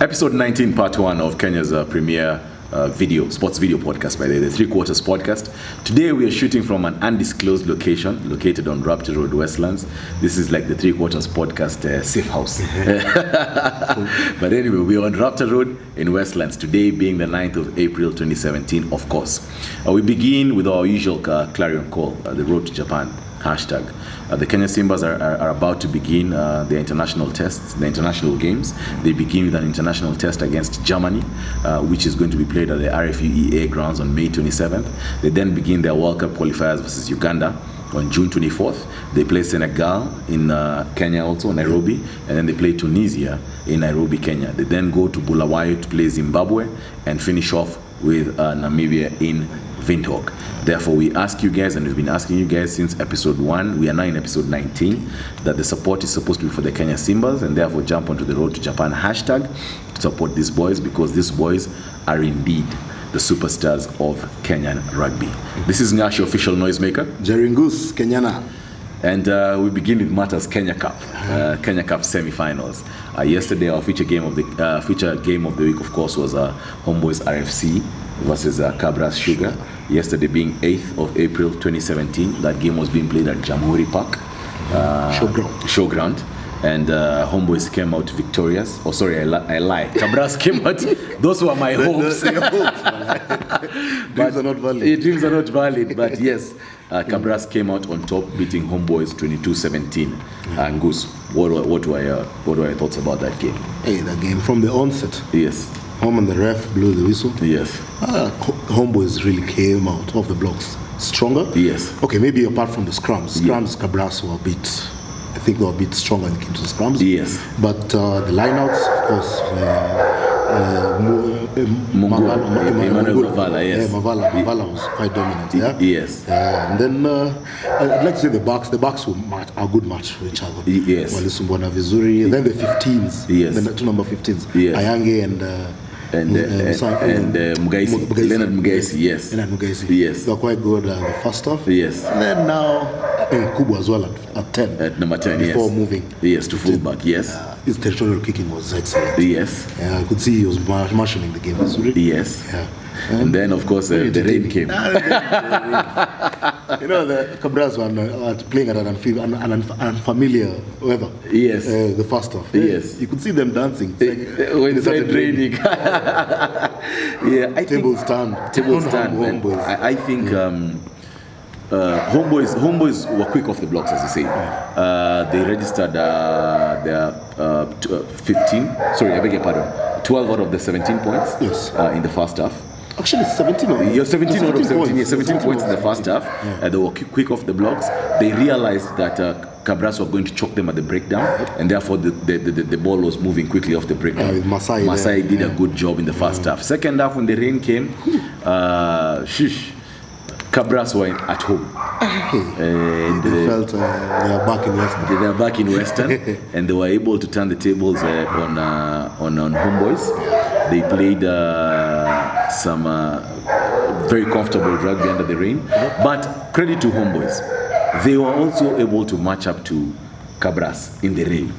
Episode 19, part 1 of Kenya's premier sports video podcast, by the Three Quarters podcast. Today we are shooting from an undisclosed location located on Raptor Road, Westlands. This is like the Three Quarters podcast safe house. But anyway, we're on Raptor Road in Westlands, today being the 9th of April 2017, of course. We begin with our usual clarion call, the road to Japan hashtag. The Kenya Simbas are about to begin their international tests, the international games. They begin with an international test against Germany, which is going to be played at the RFUEA grounds on May 27th. They then begin their World Cup qualifiers versus Uganda on June 24th. They play Senegal in Kenya also, Nairobi, and then they play Tunisia in Nairobi, Kenya. They then go to Bulawayo to play Zimbabwe and finish off with Namibia in Windhoek. Therefore, we ask you guys, and we've been asking you guys since episode 1, we are now in episode 19, that the support is supposed to be for the Kenya Simbas, and therefore jump onto the Road to Japan hashtag to support these boys, because these boys are indeed the superstars of Kenyan rugby. This is Nyash, official noisemaker. Jeringus, Kenyana. And we begin with Matters Kenya Cup, Kenya Cup semi-finals. Yesterday, our feature game of the week, of course, was Homeboys RFC versus Cabras Sugar. Yesterday being 8th of April 2017. That game was being played at Jamhuri Park. Showground. And Homeboys came out victorious. Oh, sorry, I lied. Cabras came out. Those were my hopes. Dreams are not valid. Dreams are not valid, but yes. Cabras came out on top, beating Homeboys 22-17. Goose, what were your thoughts about that game? Hey, that game from the onset. Yes. Home and the ref blew the whistle. Yes. Homeboys really came out of the blocks stronger. Yes. Okay, maybe apart from the scrums. Cabras were a bit, I think they were a bit stronger when it came to the scrums. Yes. But the lineouts, of course, Mavala, yes. Yeah, Mavala was quite dominant. Yeah. Yes. And then I'd like to say the backs were a good match for each other. Yes. Walisumbuana Vizuri. And then the 15s. Yes. The two number 15s. Yes. Ayange and Mugaisi. Leonard Mugaisi, yes. Leonard Mugaisi. Yes. They were quite good the first half. Yes. And then now Kubu as well at 10. At number 10, before moving. Yes, to fullback, yes. His territorial kicking was excellent. Yes. I could see he was marshalling the game. Yes. Yeah. And then, of course, the rain came. The Cabras were playing at an unfamiliar weather. Yes. The first half. Yes. You could see them dancing. When it started raining. Yeah, Table stand. Homeboys. I think Homeboys were quick off the blocks, as you say. They registered their 12 out of the 17 points. Yes. In the first half. Actually, 17 out of 17 out of 17. Yeah, 17 points in the first half. Yeah. They were quick off the blocks. They realized that Cabras were going to choke them at the breakdown, and therefore the ball was moving quickly off the breakdown. Masai did a good job in the first half. Second half, when the rain came, Cabras were at home. And they felt they are back in Western. They are back in Western, and they were able to turn the tables on Homeboys. They played some very comfortable rugby under the rain. But credit to Homeboys, they were also able to match up to Cabras in the rain.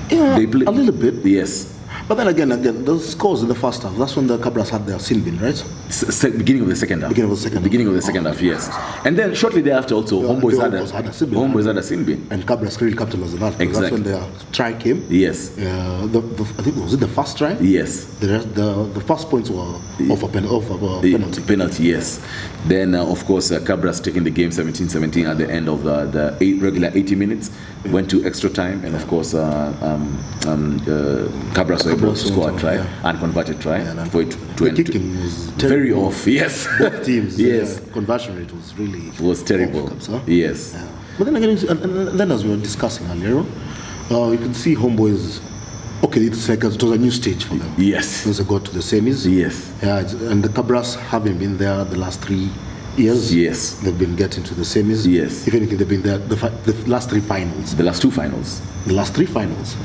Yeah, a little bit. Yes. But then again, those scores in the first half, that's when the Cabras had their sin bin, right? Beginning of the second half. Beginning of the second half, yes. And then shortly thereafter also, Homeboys had a sin bin. And Cabras really capitalized on that. Exactly. That's when their try came. Yes. I think, was it the first try? Yes. The first points were off a penalty. Penalty, yes. Then, of course, Cabras taking the game 17-17 at the end of the regular 80 minutes. Went to extra time, and of course, Cabras were able to score a try, unconverted try, for it to end. Kicking was very off, yes. Both teams, yes. Conversion rate was really... It was terrible, yes. Yeah. But then again, and then as we were discussing earlier, you can see Homeboys, okay, it was a new stage for them. Yes. Once they got to the semis. Yes. Yeah, and the Cabras having been there the last 3 years. Yes. They've been getting to the semis. Yes. If anything, they've been there the last 3 finals. The last 2 finals. The last 3 finals.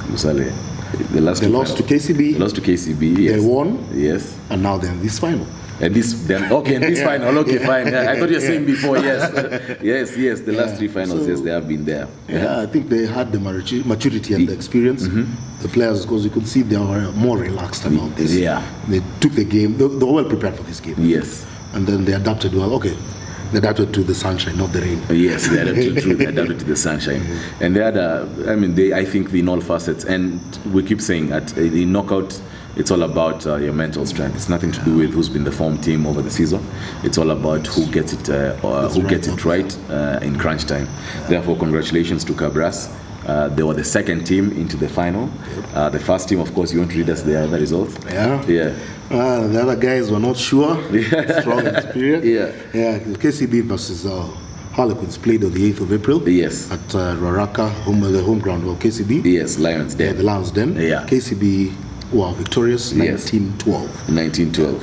They lost to KCB. They lost to KCB. Yes. They won. Yes. And now they're in this final. And this then okay, in this final, okay, fine. I thought you were saying before, yes, yes. The last 3 finals, yes, they have been there. Yeah, I think they had the maturity and the experience. The players, because you could see they were more relaxed about this. Yeah, they took the game. They were well prepared for this game. Yes, and then they adapted well. Okay. They adapted to the sunshine, not the rain. Yes, they adapted to the sunshine. And they had, I think in all facets, and we keep saying at the knockout, it's all about your mental strength. It's nothing to do with who's been the form team over the season. It's all about who gets it right in crunch time. Therefore, congratulations to Cabras. They were the second team into the final. The first team, of course, you want to read us the other results? Yeah. The other guys were not sure. Strong and superior. Yeah. KCB versus Harlequins played on the 8th of April. Yes. At Raraka, the home ground of KCB. Yes, Lions Den. Yeah, the Lions Den. Yeah. KCB were victorious, 19-12. 19-12.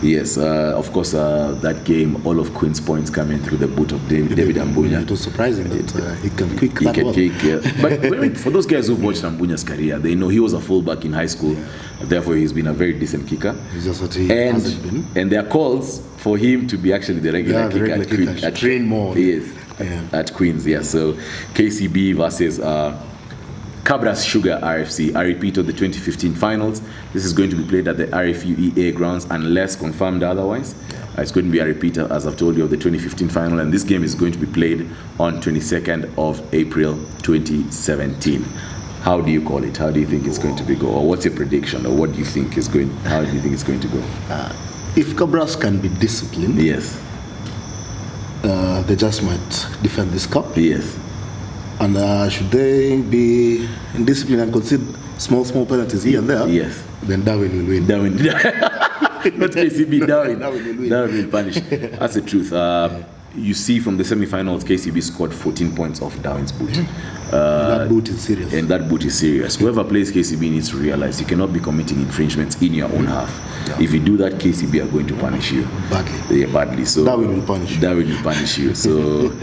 Yes, of course, that game, all of Queen's points coming through the boot of David Ambunya. It was surprising that he can kick that well. But for those guys who've watched Ambunya's career, they know he was a fullback in high school. Therefore, he's been a very decent kicker. It's just that he hasn't been. And there are calls for him to be actually the regular kicker at train more. Yes, at Queen's. Yeah. So KCB versus Cabras Sugar RFC. I repeat, of the 2015 finals. This is going to be played at the RFUEA grounds unless confirmed otherwise. It's going to be a repeat, as I've told you, of the 2015 final, and this game is going to be played on 22nd of April 2017. How do you call it? How do you think it's going to be go? Or what's your prediction? Or what do you think is going? How do you think it's going to go? If Cabras can be disciplined, yes, they just might defend this cup. Yes. And should they be in discipline and concede small penalties here and there? Yes. Then Darwin will win. Darwin. Not KCB, Darwin. Darwin will punish. That's the truth. You see from the semi-finals, KCB scored 14 points off Darwin's boot. That boot is serious. And that boot is serious. Whoever plays KCB needs to realize you cannot be committing infringements in your own half. Yeah. If you do that, KCB are going to punish you. Badly. Yeah, badly. So Darwin will punish you. Darwin will punish you. So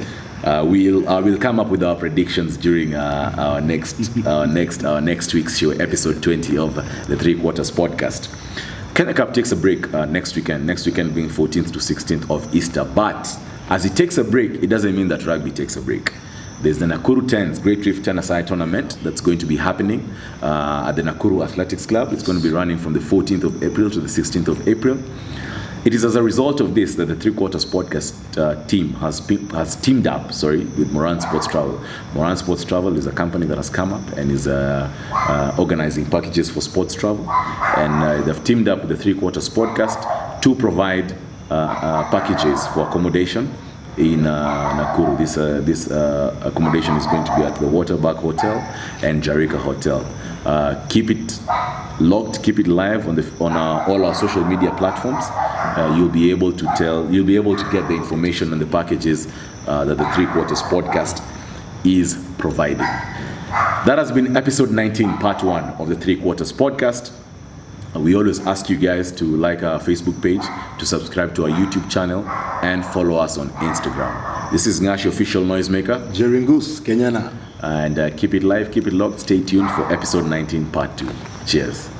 we'll come up with our predictions during our next week's show, episode 20 of the 3 Quarters podcast. Kenya Cup takes a break next weekend being 14th to 16th of Easter. But as it takes a break, it doesn't mean that rugby takes a break. There's the Nakuru 10s Great Rift Tennis-Side Tournament that's going to be happening at the Nakuru Athletics Club. It's going to be running from the 14th of April to the 16th of April. It is as a result of this that the 3 Quarters podcast team has teamed up with Moran Sports Travel. Moran Sports Travel is a company that has come up and is organizing packages for sports travel. And they've teamed up with the 3 Quarters podcast to provide packages for accommodation in Nakuru. This accommodation is going to be at the Waterbuck Hotel and Jarika Hotel. Keep it locked, keep it live on all our social media platforms. You'll be able to get the information on the packages that the 3 Quarters podcast is providing. That has been episode 19, part 1 of the 3 Quarters podcast. We always ask you guys to like our Facebook page, to subscribe to our YouTube channel, and follow us on Instagram. This is Ngash, official noisemaker. Jeringus, Kenyana. And keep it live, keep it locked. Stay tuned for episode 19, part 2. Cheers.